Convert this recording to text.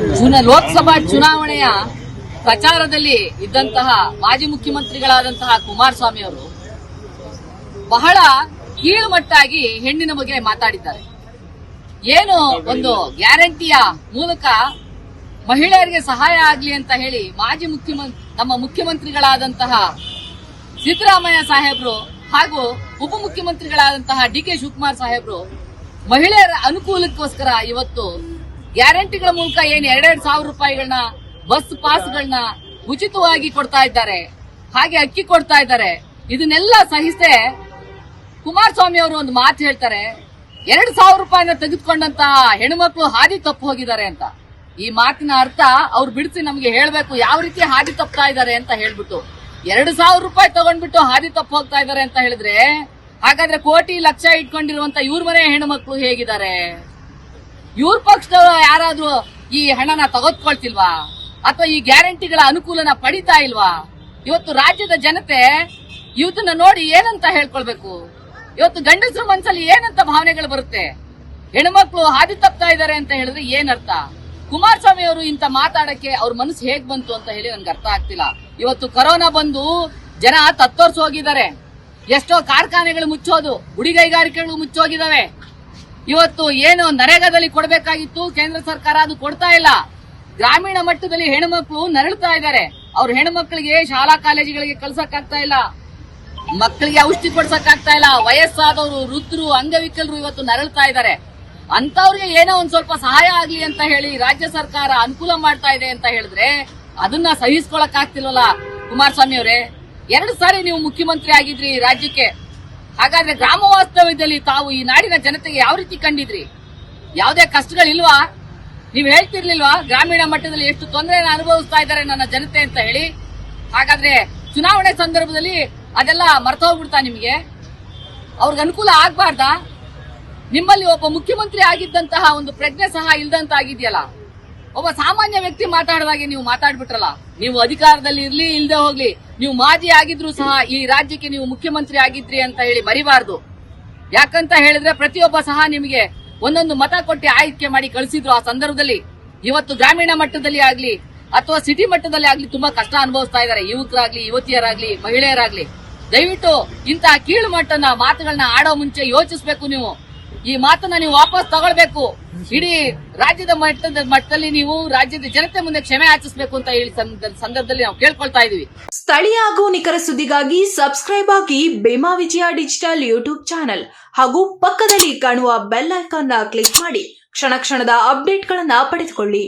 ಲೋಕಸಭಾ ಚುನಾವಣೆಯ ಪ್ರಚಾರದಲ್ಲಿ ಇದ್ದಂತಹ ಮಾಜಿ ಮುಖ್ಯಮಂತ್ರಿಗಳಾದಂತಹ ಕುಮಾರಸ್ವಾಮಿ ಅವರು ಬಹಳ ಕೀಳುಮಟ್ಟಾಗಿ ಹೆಣ್ಣಿನ ಬಗ್ಗೆ ಮಾತಾಡಿದ್ದಾರೆ. ಏನು ಒಂದು ಗ್ಯಾರಂಟಿಯ ಮೂಲಕ ಮಹಿಳೆಯರಿಗೆ ಸಹಾಯ ಆಗಲಿ ಅಂತ ಹೇಳಿ ನಮ್ಮ ಮುಖ್ಯಮಂತ್ರಿಗಳಾದಂತಹ ಸಿದ್ದರಾಮಯ್ಯ ಸಾಹೇಬ್ರು ಹಾಗೂ ಉಪಮುಖ್ಯಮಂತ್ರಿಗಳಾದಂತಹ ಡಿ.ಕೆ. ಶಿವಕುಮಾರ್ ಸಾಹೇಬ್ರು ಮಹಿಳೆಯರ ಅನುಕೂಲಕ್ಕೋಸ್ಕರ ಇವತ್ತು ಗ್ಯಾರಂಟಿಗಳ ಮೂಲಕ ಏನು 2,000 ರೂಪಾಯಿಗಳನ್ನ ಬಸ್ ಪಾಸ್ಗಳನ್ನ ಉಚಿತವಾಗಿ ಕೊಡ್ತಾ ಇದ್ದಾರೆ, ಹಾಗೆ ಅಕ್ಕಿ ಕೊಡ್ತಾ ಇದ್ದಾರೆ. ಇದನ್ನೆಲ್ಲ ಸಹಿಸದೆ ಕುಮಾರಸ್ವಾಮಿ ಅವರು ಒಂದು ಮಾತು ಹೇಳ್ತಾರೆ, 2,000 ರೂಪಾಯಿನ ತೆಗೆದುಕೊಂಡಂತಹ ಹೆಣ್ಮಕ್ಳು ಹಾದಿ ತಪ್ಪು ಹೋಗಿದ್ದಾರೆ ಅಂತ. ಈ ಮಾತಿನ ಅರ್ಥ ಅವ್ರು ಬಿಡಿಸಿ ನಮಗೆ ಹೇಳಬೇಕು, ಯಾವ ರೀತಿ ಹಾದಿ ತಪ್ಪುತ್ತಾ ಇದ್ದಾರೆ ಅಂತ ಹೇಳ್ಬಿಟ್ಟು. 2,000 ರೂಪಾಯಿ ತಗೊಂಡ್ಬಿಟ್ಟು ಹಾದಿ ತಪ್ಪು ಹೋಗ್ತಾ ಇದ್ದಾರೆ ಅಂತ ಹೇಳಿದ್ರೆ, ಹಾಗಾದ್ರೆ ಕೋಟಿ ಲಕ್ಷ ಇಟ್ಕೊಂಡಿರುವಂತ ಇವ್ರ ಮನೆ ಹೆಣ್ಮಕ್ಳು ಹೇಗಿದ್ದಾರೆ? ಇವ್ರ ಪಕ್ಷದವರು ಯಾರಾದ್ರೂ ಈ ಹಣನ ತಗೊಳ್ತಿಲ್ವಾ? ಅಥವಾ ಈ ಗ್ಯಾರಂಟಿಗಳ ಅನುಕೂಲನ ಪಡಿತಾ ಇಲ್ವಾ? ಇವತ್ತು ರಾಜ್ಯದ ಜನತೆ ಇವತ್ತನ್ನ ನೋಡಿ ಏನಂತ ಹೇಳ್ಕೊಳ್ಬೇಕು? ಇವತ್ತು ಗಂಡಸರ ಮನಸ್ಸಲ್ಲಿ ಏನಂತ ಭಾವನೆಗಳು ಬರುತ್ತೆ? ಹೆಣ್ಮಕ್ಳು ಹಾದಿ ತಪ್ತಾ ಇದ್ದಾರೆ ಅಂತ ಹೇಳಿದ್ರೆ ಏನರ್ಥ? ಕುಮಾರಸ್ವಾಮಿ ಅವರು ಇಂತ ಮಾತಾಡಕ್ಕೆ ಅವ್ರ ಮನಸ್ಸು ಹೇಗ್ ಬಂತು ಅಂತ ಹೇಳಿ ನನ್ಗೆ ಅರ್ಥ ಆಗ್ತಿಲ್ಲ. ಇವತ್ತು ಕೊರೋನಾ ಬಂದು ಜನ ತತ್ತೋರ್ಸ್ ಹೋಗಿದ್ದಾರೆ. ಎಷ್ಟೋ ಕಾರ್ಖಾನೆಗಳು ಮುಚ್ಚೋದು, ಗುಡಿಗೈಗಾರಿಕೆಗಳು ಮುಚ್ಚೋಗಿದಾವೆ. ಇವತ್ತು ಏನು ನರೇಗಾದಲ್ಲಿ ಕೊಡಬೇಕಾಗಿತ್ತು ಕೇಂದ್ರ ಸರ್ಕಾರ, ಅದು ಕೊಡ್ತಾ ಇಲ್ಲ. ಗ್ರಾಮೀಣ ಮಟ್ಟದಲ್ಲಿ ಹೆಣ್ಮಕ್ಳು ನರಳುತ್ತಾ ಇದ್ದಾರೆ. ಅವ್ರ ಹೆಣ್ಮಕ್ಳಿಗೆ ಶಾಲಾ ಕಾಲೇಜುಗಳಿಗೆ ಕಳ್ಸಕ್ಕಾಗ್ತಾ ಇಲ್ಲ, ಮಕ್ಕಳಿಗೆ ಔಷಧಿ ಕೊಡ್ಸಕ್ಕಾಗ್ತಾ ಇಲ್ಲ. ವಯಸ್ಸಾದವರು, ವೃದ್ಧರು, ಅಂಗವಿಕಲರು ಇವತ್ತು ನರಳುತ್ತಾ ಇದ್ದಾರೆ. ಅಂತವ್ರಿಗೆ ಏನೋ ಒಂದ್ ಸ್ವಲ್ಪ ಸಹಾಯ ಆಗ್ಲಿ ಅಂತ ಹೇಳಿ ರಾಜ್ಯ ಸರ್ಕಾರ ಅನುಕೂಲ ಮಾಡ್ತಾ ಇದೆ ಅಂತ ಹೇಳಿದ್ರೆ ಅದನ್ನ ಸಹಿಸ್ಕೊಳಕ್ ಆಗ್ತಿಲ್ವಲ್ಲ ಕುಮಾರಸ್ವಾಮಿ ಅವರೇ? 2 ಸಾರಿ ನೀವು ಮುಖ್ಯಮಂತ್ರಿ ಆಗಿದ್ರಿ ರಾಜ್ಯಕ್ಕೆ. ಹಾಗಾದ್ರೆ ಗ್ರಾಮ ವಾಸ್ತವ್ಯದಲ್ಲಿ ತಾವು ಈ ನಾಡಿನ ಜನತೆಗೆ ಯಾವ ರೀತಿ ಕಂಡಿದ್ರಿ? ಯಾವುದೇ ಕಷ್ಟಗಳಿಲ್ವಾ? ನೀವು ಹೇಳ್ತಿರ್ಲಿಲ್ವಾ ಗ್ರಾಮೀಣ ಮಟ್ಟದಲ್ಲಿ ಎಷ್ಟು ತೊಂದರೆಯನ್ನು ಅನುಭವಿಸ್ತಾ ಇದ್ದಾರೆ ನನ್ನ ಜನತೆ ಅಂತ ಹೇಳಿ? ಹಾಗಾದ್ರೆ ಚುನಾವಣೆ ಸಂದರ್ಭದಲ್ಲಿ ಅದೆಲ್ಲ ಮರ್ತೋಗ್ಬಿಡ್ತಾ ನಿಮಗೆ? ಅವ್ರಿಗೆ ಅನುಕೂಲ ಆಗ್ಬಾರ್ದಾ? ನಿಮ್ಮಲ್ಲಿ ಒಬ್ಬ ಮುಖ್ಯಮಂತ್ರಿ ಆಗಿದ್ದಂತಹ ಒಂದು ಪ್ರಜ್ಞೆ ಸಹ ಇಲ್ದಂತ ಆಗಿದೆಯಲ್ಲ. ಒಬ್ಬ ಸಾಮಾನ್ಯ ವ್ಯಕ್ತಿ ಮಾತಾಡಿದಾಗೆ ನೀವು ಮಾತಾಡ್ಬಿಟ್ರಲ್ಲ. ನೀವು ಅಧಿಕಾರದಲ್ಲಿ ಇರ್ಲಿ ಇಲ್ದೆ ಹೋಗ್ಲಿ, ನೀವು ಮಾಜಿ ಆಗಿದ್ರು ಸಹ ಈ ರಾಜ್ಯಕ್ಕೆ ನೀವು ಮುಖ್ಯಮಂತ್ರಿ ಆಗಿದ್ರಿ ಅಂತ ಹೇಳಿ ಮರಿಬಾರ್ದು. ಯಾಕಂತ ಹೇಳಿದ್ರೆ ಪ್ರತಿಯೊಬ್ಬ ಸಹ ನಿಮಗೆ ಒಂದೊಂದು ಮತ ಕೊಟ್ಟು ಆಯ್ಕೆ ಮಾಡಿ ಕಳಿಸಿದ್ರು. ಆ ಸಂದರ್ಭದಲ್ಲಿ ಇವತ್ತು ಗ್ರಾಮೀಣ ಮಟ್ಟದಲ್ಲಿ ಆಗ್ಲಿ ಅಥವಾ ಸಿಟಿ ಮಟ್ಟದಲ್ಲಿ ಆಗ್ಲಿ ತುಂಬಾ ಕಷ್ಟ ಅನುಭವಿಸ್ತಾ ಇದ್ದಾರೆ ಯುವಕರಾಗ್ಲಿ, ಯುವತಿಯರಾಗ್ಲಿ, ಮಹಿಳೆಯರಾಗ್ಲಿ. ದಯವಿಟ್ಟು ಇಂತಹ ಕೀಳು ಮಟ್ಟದ ಮಾತುಗಳನ್ನ ಆಡೋ ಮುಂಚೆ ಯೋಚಿಸಬೇಕು. ನೀವು ಈ ಮಾತನ್ನ ನೀವು ವಾಪಸ್ ತಗೊಳ್ಬೇಕು. ಇಡೀ ರಾಜ್ಯದ ಮಟ್ಟದಲ್ಲಿ ನೀವು ರಾಜ್ಯದ ಜನತೆ ಮುಂದೆ ಕ್ಷಮೆ ಯಾಚಿಸಬೇಕು ಅಂತ ಹೇಳಿ ಸಂದರ್ಭದಲ್ಲಿ ನಾವು ಕೇಳ್ಕೊಳ್ತಾ ಇದೀವಿ. ಸ್ಥಳೀಯ ಹಾಗೂ ನಿಖರ ಸುದ್ದಿಗಾಗಿ ಸಬ್ಸ್ಕ್ರೈಬ್ ಆಗಿ ಬೇಮಾ ವಿಜಯ ಡಿಜಿಟಲ್ ಯೂಟ್ಯೂಬ್ ಚಾನೆಲ್ ಹಾಗೂ ಪಕ್ಕದಲ್ಲಿ ಕಾಣುವ ಬೆಲ್ ಐಕಾನ್ ಕ್ಲಿಕ್ ಮಾಡಿ ಕ್ಷಣ ಕ್ಷಣದ ಅಪ್ಡೇಟ್ಗಳನ್ನ ಪಡೆದುಕೊಳ್ಳಿ.